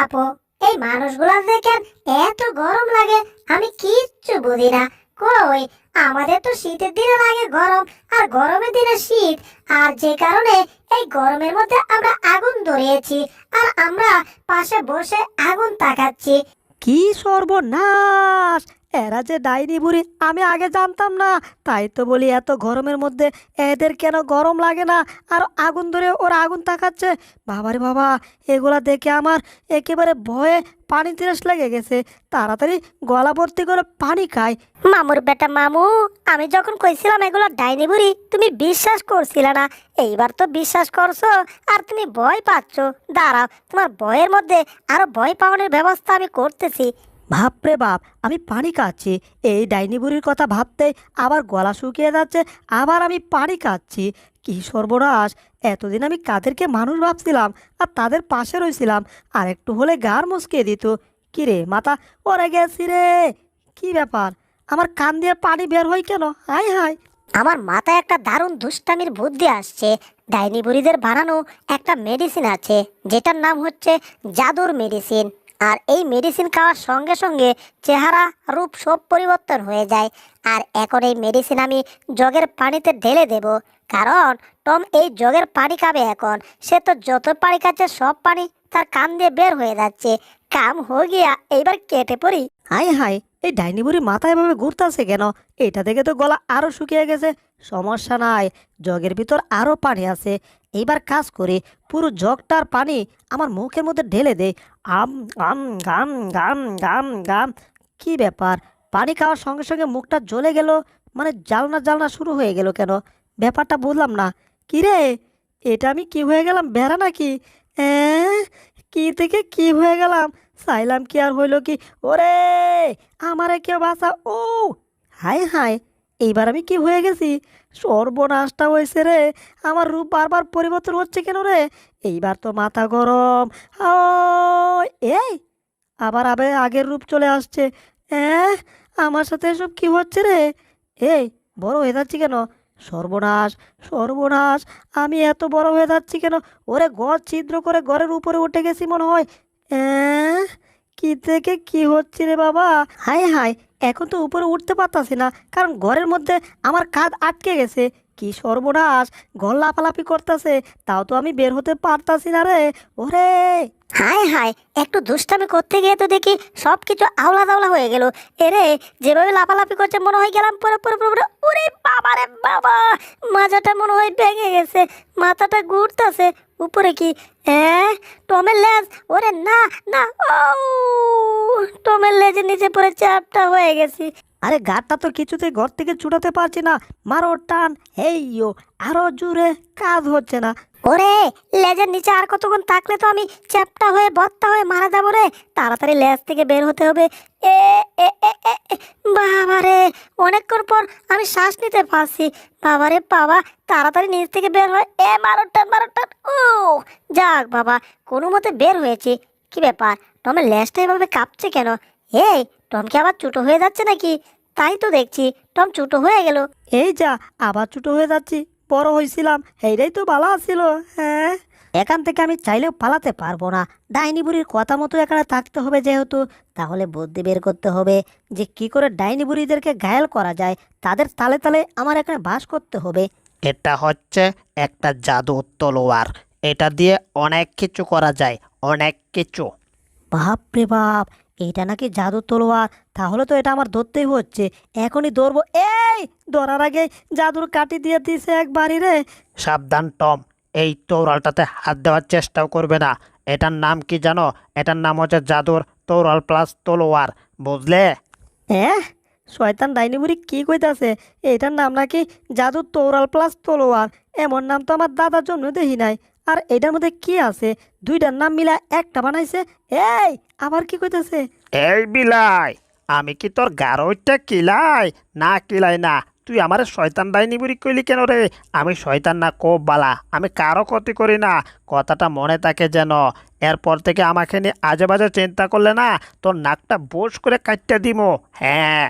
আপু, এই মানুষগুলা দেখেন এত গরম লাগে, আমি কিচ্ছু বুঝি না। কই, আমাদের তো শীতের দিনে লাগে গরম, আর গরমের দিনে শীত। আর যে কারণে এই গরমের মধ্যে আমরা আগুন ধরিয়েছি, আর আমরা পাশে বসে আগুন তাকাচ্ছি। কি সর্বনাশ! এরা যে ডাইনি বুড়ি, আমি আগে জানতাম না। তাই তো বলি এত গরমের মধ্যে এদের কেন গরম লাগে না, আর আগুন ধরে ওরা আগুন তাকাচ্ছে। বাবারে বাবা, এগুলা দেখে আমার একেবারে ভয়ে পানি তিরাস লেগে গেছে। তাড়াতাড়ি গলা ভর্তি করে পানি খাই। মামুর বেটা মামু, আমি যখন কইছিলাম এগুলো ডাইনি বুড়ি, তুমি বিশ্বাস করছিলে না। এইবার তো বিশ্বাস করছো, আর তুমি ভয় পাচ্ছ। দাঁড়াও, তোমার ভয়ের মধ্যে আরো ভয় পাওয়ানোর ব্যবস্থা আমি করতেছি। বাপরে বাপ, আমি পানি খাচ্ছি। এই ডাইনি বুড়ির কথা ভাবতে আবার গলা শুকিয়ে যাচ্ছে, আবার আমি পানি খাচ্ছি। কি সর্বনাশ! এতদিন আমি কাদেরকে মানুষ ভাবছিলাম, আর তাদের পাশে রইছিলাম, আর একটু হলে গার মুচকিয়ে দিত। কি রে মাথা, ওরে গেছি রে! কি ব্যাপার, আমার কান দিয়ে পানি বের হয় কেন? High high! আমার মাথায় একটা দারুণ দুষ্টামির বুদ্ধি আসছে। ডাইনি বুড়িদের বানানো একটা মেডিসিন আছে, যেটার নাম হচ্ছে জাদুর মেডিসিন। আর এই মেডিসিন খাওয়ার সঙ্গে সঙ্গে চেহারা রূপ সব পরিবর্তন হয়ে যায়। আর এখন এই মেডিসিন আমি জগের পানিতে ঢেলে দেব, কারণ টম এই জগের পানি খাবে। এখন সে তো যত পানি খাচ্ছে সব পানি তার কান দিয়ে বের হয়ে যাচ্ছে। কাম হয়ে গিয়া, এইবার কেটে পড়ি। হাই হাই, এই ডাইনি বুড়ি মাথায় এভাবে ঘুরতেছে কেন? এটা থেকে তো গলা আরো শুকিয়ে গেছে। সমস্যা নাই, জগের ভিতর আরো পানি আছে। এইবার কাজ করে পুরো জগটার পানি আমার মুখের মধ্যে ঢেলে দে। আম গাম গাম গাম গাম গাম। কি ব্যাপার, পানি খাওয়ার সঙ্গে সঙ্গে মুখটা জ্বলে গেল, মানে জ্বালনা জ্বালনা শুরু হয়ে গেল কেন? ব্যাপারটা বুঝলাম না। কি রে, এটা আমি কি হয়ে গেলাম, বেড়া নাকি? কি থেকে কি হয়ে গেলাম? চাইলাম কি আর হইল কি? ওরে, আমারে কেউ বাঁচা! ও হাই হাই, এইবার আমি কি হয়ে গেছি? সর্বনাশটা হয়েছে রে! আমার রূপ বারবার পরিবর্তন হচ্ছে কেন রে? এইবার তো মাথা গরম। ও এই, আবার আবে আগের রূপ চলে আসছে। হ্যাঁ, আমার সাথে এসব কি হচ্ছে রে? এই, বড় হয়ে যাচ্ছি কেন? সর্বনাশ, সর্বনাশ! আমি এত বড় হয়ে যাচ্ছি কেন? ওরে, ঘর ছিদ্র করে ঘরের উপরে উঠে গেছি মনে হয়। অ্যাঁ, কি থেকে কি হচ্ছে রে বাবা? হায় হায়, এখন তো উপরে উঠতে পারতাছি না, কারণ ঘরের মধ্যে আমার কাঁধ আটকে গেছে। কি সর্বনাশ! ঘর লাফালাফি করতেছে, তাও তো আমি বের হতে পারতাছি না রে। ওরে! হায় হায়, একটু দুষ্টামি করতে গিয়ে তো দেখি সবকিছু আওলা দাওলা হয়ে গেল। এরে, যেভাবে লাফালাফি করছে মনে হয় গেলাম পুরো পুরো পুরো পুরো। ওরে বাবা রে বাবা, মাজাটা মনে হয় ভেঙে গেছে, মাথাটা ঘুরতেছে। উপরে কি? হ্যাঁ, টমের লেজ! ওরে না না, ও টমের লেজের নিচে পড়ে চ্যাপটা হয়ে গেছি। আরে, গাড়টা তো কিছুতেই ঘর থেকে ছুটাতে পারছি না। মারো টান, হেইয়ো! আরো জোরে, কাজ হচ্ছে না। ওরে, লেজের নিচে আর কতক্ষণ থাকলে তো আমি চ্যাপ্টা হয়ে বত্তা হয়ে মারা যাবো রে। তাড়াতাড়ি লেজ থেকে বের হতে হবে। এ এ এ এ এ, বাবারে, অনেকক্ষণ পর আমি শ্বাস নিতে পারছি। বাবারে বাবা, তাড়াতাড়ি নিচ থেকে বের হয়। মারো টান, মারো টান। ও যাক বাবা, কোনো মতে বের হয়েছি। কি ব্যাপার, টমের লেজটা এভাবে কাঁপছে কেন? এই, টম কি আবার ছোটো হয়ে যাচ্ছে নাকি? তাই তো দেখছি, টম ছোটো হয়ে গেল। এই যা, আবার ছোট হয়ে যাচ্ছি। বড় হয়েছিলাম, এইটাই তো ভালো ছিল। হ্যাঁ, এখান থেকে আমি চাইলেও পালাতে পারবো না। ডাইনি বুড়ির কথা মতো এখানে থাকতে হবে যেহেতু, তাহলে বুদ্ধি বের করতে হবে যে কি করে ডাইনি বুড়িদেরকে ঘায়েল করা যায়। তাদের তালে তালে আমার এখানে বাস করতে হবে। এটা হচ্ছে একটা জাদুর তলোয়ার। এটা দিয়ে অনেক কিছু করা যায়, অনেক কিছু। বাপ রে বাপ, এটা নাকি জাদু তলোয়ার! তাহলে তো এটা আমার ধরতেই হচ্ছে। এখনই ধরবো। এই, ধরার আগে জাদুর কাঠি দিয়ে দিছে একবারই রে। সাবধান টম, এই তৌরালটাতে হাত দেওয়ার চেষ্টাও করবে না। এটার নাম কি জানো? এটার নাম হচ্ছে জাদুর তৌরাল প্লাস তলোয়ার, বুঝলে? হ্যাঁ, শয়তান ডাইনি বুড়ি কি কইতাছে? এটার নাম নাকি জাদু তৌরাল প্লাস তলোয়ার। এমন নাম তো আমার দাদার জন্য দেখি নাই। আর এটার মধ্যে কি আছে? দুইটার নাম মিলা একটা বানাইছে। এই, আবার কি কইতাছে? এই বিলাই, আমি কি তোর গারোইটা কিলাই? না কিলাই না। তুই আমার শয়তান ডাইনি বুড়ি কইলি কেন রে? আমি শয়তান না, কোপ বালা। আমি কারো ক্ষতি করি না, কথাটা মনে থাকে যেন। এরপর থেকে আমাকে নিয়ে আজে বাজে চিন্তা করলে না, তোর নাকটা বোস করে কাটতে দিমো। হ্যাঁ।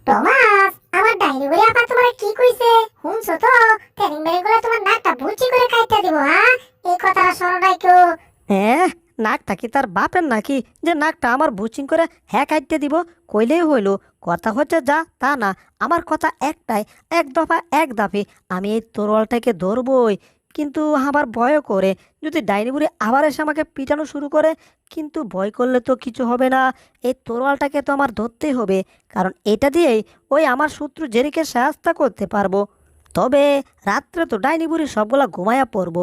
টমাস, আমার ডাইনি বলে আপা তোমার কি কইছে শুনছো তো? ট্রেনিং মেরে গুলো তোমার নাকটা বুচি করে কাইটা দিব। হ্যাঁ, এই কথাটা শোনো নাই কেউ? হ্যাঁ, নাকটা কি তার বাপের নাকি যে নাকটা আমার বুচিং করে হ্যাঁ কাটতে দিব? কইলেই হইল। কথা হচ্ছে যা তা না, আমার কথা একটাই, এক দফা এক দাবি, আমি এই তরোয়ালটাকে ধরবই। কিন্তু আবার ভয় করে, যদি ডাইনি বুড়ি আবার এসে আমাকে পিটানো শুরু করে, কিন্তু ভয় করলে তো কিছু হবে না, এই তরোয়ালটাকে তো আমার ধরতেই হবে, কারণ এটা দিয়েই ওই আমার শত্রু জেরিকে সাহায্য করতে পারবো। তবে রাত্রে তো ডাইনি বুড়ি সবগুলা ঘুমায়া পড়বো।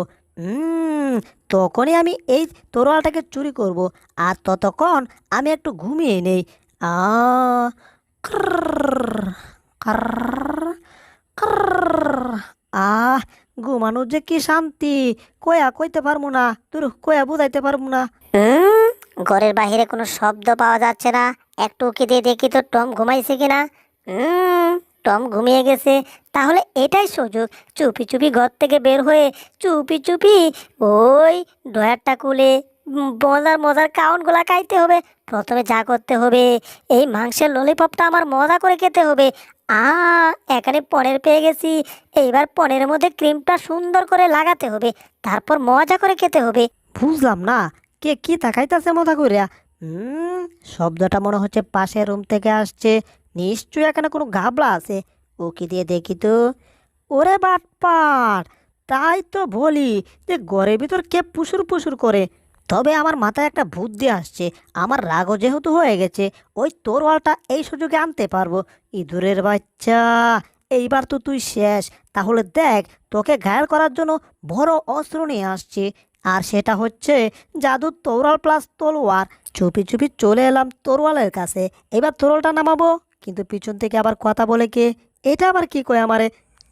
তখনই আমি এই তরোয়ালটাকে চুরি করব, আর ততক্ষণ আমি একটু ঘুমিয়ে নেই। আ ক্ররর, ক্ররর, ক্ররর। আহ ঘুমানোর যে কি শান্তি, কয়া কইতে পারবো না, তোর কয়া বুঝাইতে পারবো না। ঘরের বাহিরে কোনো শব্দ পাওয়া যাচ্ছে না। একটু উকি দিয়ে দেখি তো টম ঘুমাইছে কিনা। টম ঘুমিয়ে গেছে। তাহলে এটাই সুযোগ, চুপি চুপি ঘর থেকে বের হয়ে চুপি চুপি ওই ডয়ারটা খুলে মজার মজার কাউনগুলা খাইতে হবে। প্রথমে যা করতে হবে, এই মাংসের ললিপপটা আমার মজা করে খেতে হবে। আ এখানে পনির পেয়ে গেছি। এইবার পনিরের মধ্যে ক্রিমটা সুন্দর করে লাগাতে হবে, তারপর মজা করে খেতে হবে। বুঝলাম না, কে কি তাকাইতাছে মজা করিয়া? শব্দটা মনে হচ্ছে পাশের রুম থেকে আসছে। নিশ্চয়ই এখানে কোনো গাবলা আছে। ওকে দিয়ে দেখি তো। ওরে বাটপার, তাই তো বলি যে ঘরের ভিতর কে পুসুর পুসুর করে। তবে আমার মাথায় একটা বুদ্ধি আসছে। আমার রাগও যেহেতু হয়ে গেছে, ওই তরোয়ালটা এই সুযোগে আনতে পারবো। ইঁদুরের বাচ্চা, এইবার তো তুই শেষ। তাহলে দেখ, তোকে ঘায়াল করার জন্য বড় অস্ত্র নিয়ে আসছে, আর সেটা হচ্ছে জাদুর তরোয়াল প্লাস তলোয়ার। চুপি চুপি চলে এলাম তরোয়ালের কাছে। এবার তরোয়ালটা নামাবো, কিন্তু পিছন থেকে আবার কথা বলে কে? এটা আবার কি কয় আমারে?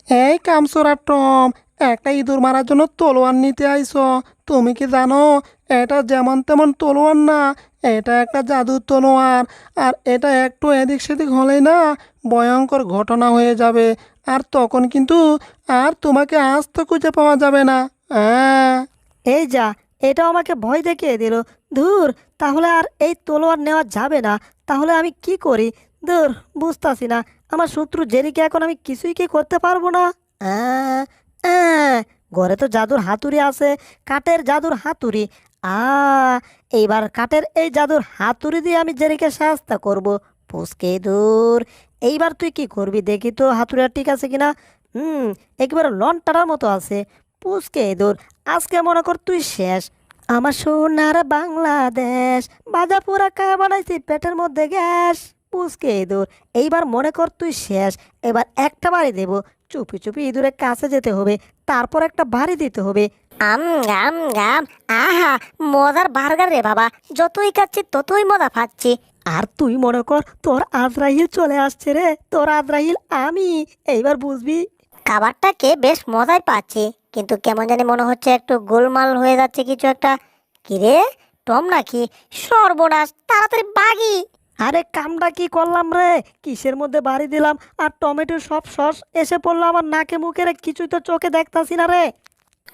এই কামসোরা টম, একটা ইঁদুর মারার জন্য তলোয়ার নিতে আইছো? তুমি কি জানো এটা যেমন তেমন তলোয়ার না, এটা একটা জাদুর তলোয়ার। আর এটা একটু এদিক সেদিক হলেই না ভয়ঙ্কর ঘটনা হয়ে যাবে, আর তখন কিন্তু আর তোমাকে আস্ত খুঁজে পাওয়া যাবে না। হ্যাঁ। এই যা, এটাও আমাকে ভয় দেখিয়ে দিল। ধুর, তাহলে আর এই তলোয়ার নেওয়া যাবে না। তাহলে আমি কি করি? ধুর, বুঝতাছি না। আমার শত্রু জেরিকে এখন আমি কিছুই কি করতে পারবো না। আহ, আহ, ঘরে তো জাদুর হাতুড়ি আছে, কাঠের জাদুর হাতুড়ি। আ এইবার কাঠের এই জাদুর হাতুড়ি দিয়ে আমি জেরিকে সাহায্য করব। পুচকে দূর, এইবার তুই কি করবি দেখি তো, হাতুড়িটা ঠিক আছে কিনা। একেবারে লন্টার মতো আছে। পুচকে দূর, আজকে মনে কর তুই শেষ। আমার সোনার বাংলাদেশ, বাজা পোড়া কা বানাইছি পেটের মধ্যে গ্যাস। পুচকে ইঁদুর, এইবার মনে কর তুই শেষ। এবার একটা বাড়ি দেব। চুপি চুপি ইঁদুরের কাছে যেতে হবে, তারপর একটা বাড়ি দিতে হবে। আম গাম গাম, আহা মজার বার্গার রে বাবা, যতই খাচ্ছি ততই মজা পাচ্ছি। আর তুই মনে কর তোর আজরাইল চলে আসছে রে, তোর আজরাইল আমি। এইবার বুঝবি। খাবারটাকে বেশ মজাই পাচ্ছি, কিন্তু কেমন জানি মনে হচ্ছে একটু গোলমাল হয়ে যাচ্ছে কিছু একটা। কিরে, টম নাকি? সর্বনাশ, তাড়াতাড়ি বাগি। আরে কামটা কি করলাম রে? কিসের মধ্যে বাড়ি দিলাম, আর টমেটো সব সস এসে পড়লো আমার নাকে মুখে রে, কিছুই তো চোখে দেখতাছি না রে।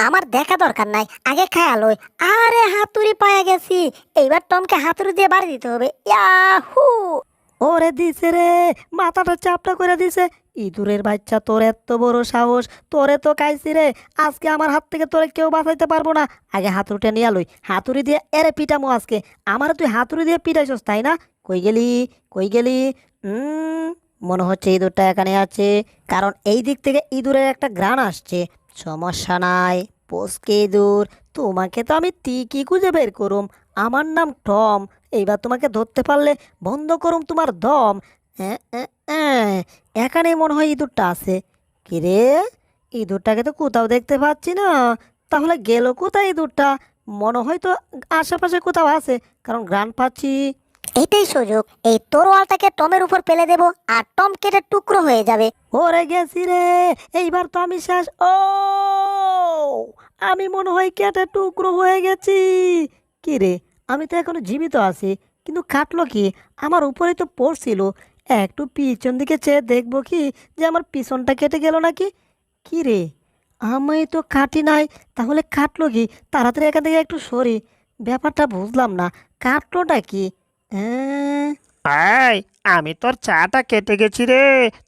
আমার দেখা দরকার নাই, আগে খেয়াল হই। আরে হাতুড়ি পায়ে গেছি, এইবার টমকে হাতুড়ি দিয়ে বাড়ি দিতে হবে। ইয়াহু! ওরে দিছে রে, মাথাটা চাপটা করে দিছে। ইঁদুরের বাচ্চা, তোর এত বড় সাহস! তোরে তো খাইছি রে, আজকে আমার হাত থেকে তোরে কেউ বাঁচাইতে পারবো না। আগে হাতুড়িটা নিয়ে লই, হাতুড়ি দিয়ে এরে পিটামো আজকে। আমার তুই হাতুড়ি দিয়ে পিটাইছস তাই না? কই গেলি, কই গেলি? মনে হচ্ছে ইঁদুরটা এখানে আছে, কারণ এই দিক থেকে ইঁদুরের একটা ঘ্রাণ আসছে। সমস্যা নাই, পোষকে ইঁদুর, তোমাকে তো আমি ঠিকই খুঁজে বের করুম। আমার নাম টম। এইবার তোমাকে ধরতে পারলে বন্ধ করুম তোমার দম। হ্যাঁ, এখানেই মনে হয় ইঁদুরটা আছে। কিরে, ইঁদুরটাকে তো কোথাও দেখতে পাচ্ছি না। তাহলে গেল কোথায় ইঁদুরটা? মনে হয় তো আশেপাশে কোথাও আছে, কারণ ঘ্রাণ পাচ্ছি। এটাই সুযোগ, এই তরোয়ালটাকে টমের উপর ফেলে দেব, আর টম কেটে টুকরো হয়ে যাবে। ওরে গেছি রে, এইবার তো আমি শেষ। ও, আমি মনে হয় কেটে টুকরো হয়ে গেছি। কি রে, আমি তো এখনো জীবিত আছি, কিন্তু কাটলো কি? আমার উপরেই তো পড়ছিল। একটু পিছন দিকে চেয়ে দেখবো কি যে আমার পিছনটা কেটে গেল নাকি। কি রে, আমি তো কাটি নাই, তাহলে কাটলো কি? তাড়াতাড়ি এখান থেকে একটু সরি। ব্যাপারটা বুঝলাম না, কাটলোটা কি? এই আমি তোর চাটা কেটে গেছি রে।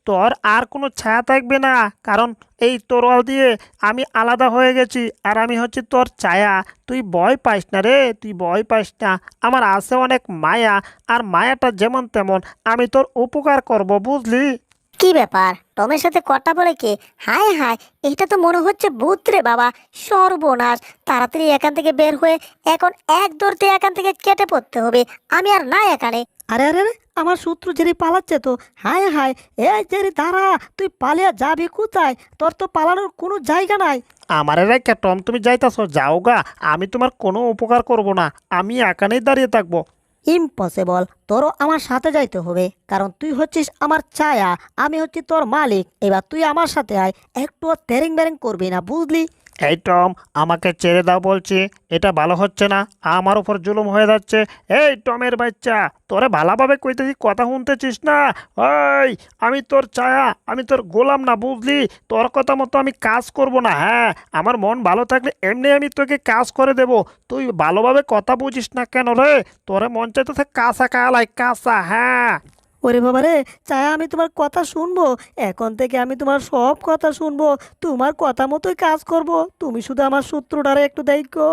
তোর আর কোনো ছায়া থাকবে না, কারণ এই তরোয়াল দিয়ে আমি আলাদা হয়ে গেছি আর আমি হচ্ছে তোর ছায়া। তুই ভয় পাইস না রে, তুই ভয় পাইস না। আমার আছে অনেক মায়া, আর মায়াটা যেমন তেমন আমি তোর উপকার করব, বুঝলি? কি ব্যাপার, টমের সাথে কথা বলে কে? হায় হায়, এটা তো মনে হচ্ছে ভূত রে বাবা। সর্বনাশ, তাড়াতাড়ি এখান থেকে বের হয়ে এখন এক দৌড়তে এখান থেকে কেটে পড়তে হবে। আমি আর না এখানে। আরে আরে আরে, আমার শত্রু জেরি পালাচ্ছে তো। হায় হায়, এই জেরি দাঁড়া, তুই পালিয়ে যাবি কোথায়? তোর তো পালানোর কোনো জায়গা নাই। আমারে রেখে টম তুমি যাইতাছো, যাও গা। আমি তোমার কোনো উপকার করব না, আমি এখানেই দাঁড়িয়ে থাকবো। ইম্পসিবল, তোরও আমার সাথে যাইতে হবে, কারণ তুই হচ্ছিস আমার ছায়া, আমি হচ্ছি তোর মালিক। এবার তুই আমার সাথে আয়, একটুও তেরিং বেরিং করবি না, বুঝলি? এই টম, আমাকে ছেড়ে দাও বলছি। এটা ভালো হচ্ছে না, আমার উপর জুলুম হয়ে যাচ্ছে। এই টমের বাচ্চা, তোরে ভালোভাবে কইতেছি, কথা শুনতেছিস না? ওই, আমি তোর ছায়া, আমি তোর গোলাম না, বুঝলি? তোর কথা মতো আমি কাজ করব না। হ্যাঁ, আমার মন ভালো থাকলে এমনি আমি তোকে কাজ করে দেব। তুই ভালোভাবে কথা বুঝিস না কেন রে? তোরে মন চাইতেছে কাঁচা কালাই, কাঁচা। হ্যাঁ, ওরে বাবা রে, ছায়া, আমি তোমার কথা শুনবো। এখন থেকে আমি তোমার সব কথা শুনবো, তোমার কথা মতোই কাজ করব। তুমি শুধু আমার শত্রুটারে একটু দেখো।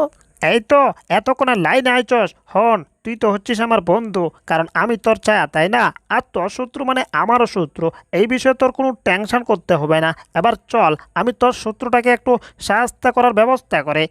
এই তো এতক্ষণ লাইনে আইচস। হন, তুই তো হচ্ছিস আমার বন্ধু, কারণ আমি তোর ছায়া, তাই না? আর তোর শত্রু মানে আমারও শত্রু। এই বিষয়ে তোর কোনো টেনশন করতে হবে না। এবার চল, আমি তোর শত্রুটাকে একটু সাহায্য করার ব্যবস্থা করে।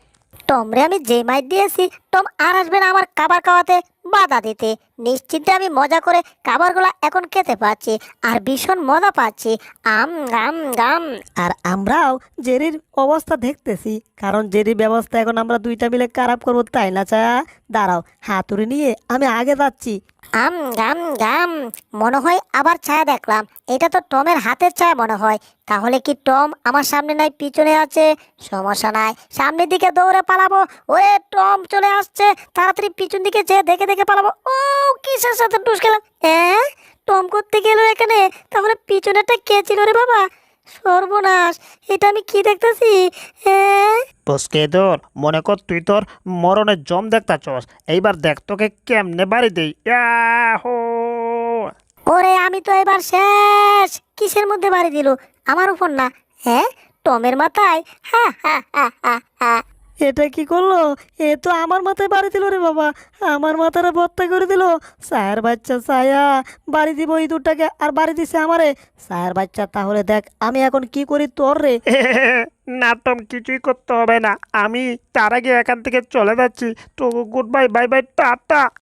টমরে আমি যে মাইর দিয়েছি, টম আর আসবে না আমার খাবার খাওয়াতে বাধা দিতে। নিশ্চিন্তে আমি মজা করে খাবারগুলো এখন খেতে পাচ্ছি আর ভীষণ মজা পাচ্ছি। আম গাম গাম। আর আমরাও জেরির অবস্থা দেখতেছি, কারণ জেরির ব্যবস্থা এখন আমরা দুইটা মিলে খারাপ করবো, তাই না ছায়া? দাঁড়াও, হাতুড়ি নিয়ে আমি আগে যাচ্ছি। আম গাম গাম। মনে হয় আবার ছায়া দেখলাম। এটা তো টমের হাতের ছায়া মনে হয়। তাহলে কি টম আমার সামনে নাই পিছনে আছে? সমস্যা নাই, সামনের দিকে দৌড়ে পালাবো। ওরে টম চলে আসছে, তাড়াতাড়ি পিছন দিকে যেয়ে দেখে দেখে পালাবো। ও, কিসের সাথে টুস খেলাম? টম করতে গেল এখানে? তাহলে পিছনেটা কে ছিল রে বাবা? সর্বনাশ, এটা আমি কি দেখতেছি? হ্যাঁ, বসকে তোর মনে কর তুই তোর মরণের জম দেখতাছস। এইবার দেখ তোকে কেমনে বাড়ি দেই। ইয়াহু! ওরে আমি তো এবার শেষ। কিসের মধ্যে বাড়ি দিল? আমার উপর না? হ্যাঁ, টমের মাথায়। হা হা হা হা হা। এটা কি করলো? এ তো আমার মাথায় বাড়ি দিল রে বাবা, আমার মাথাটা ভর্তা করে দিল। সায়ের বাচ্চা ছায়া, বাড়ি দিব ইঁদুরটাকে, আর বাড়ি দিছে আমারে। সায়ের বাচ্চা, তাহলে দেখ আমি এখন কি করি তোর রে। না টম, কিছুই করতে হবে না। আমি তার আগে এখান থেকে চলে যাচ্ছি। তো good bye, bye bye, tata.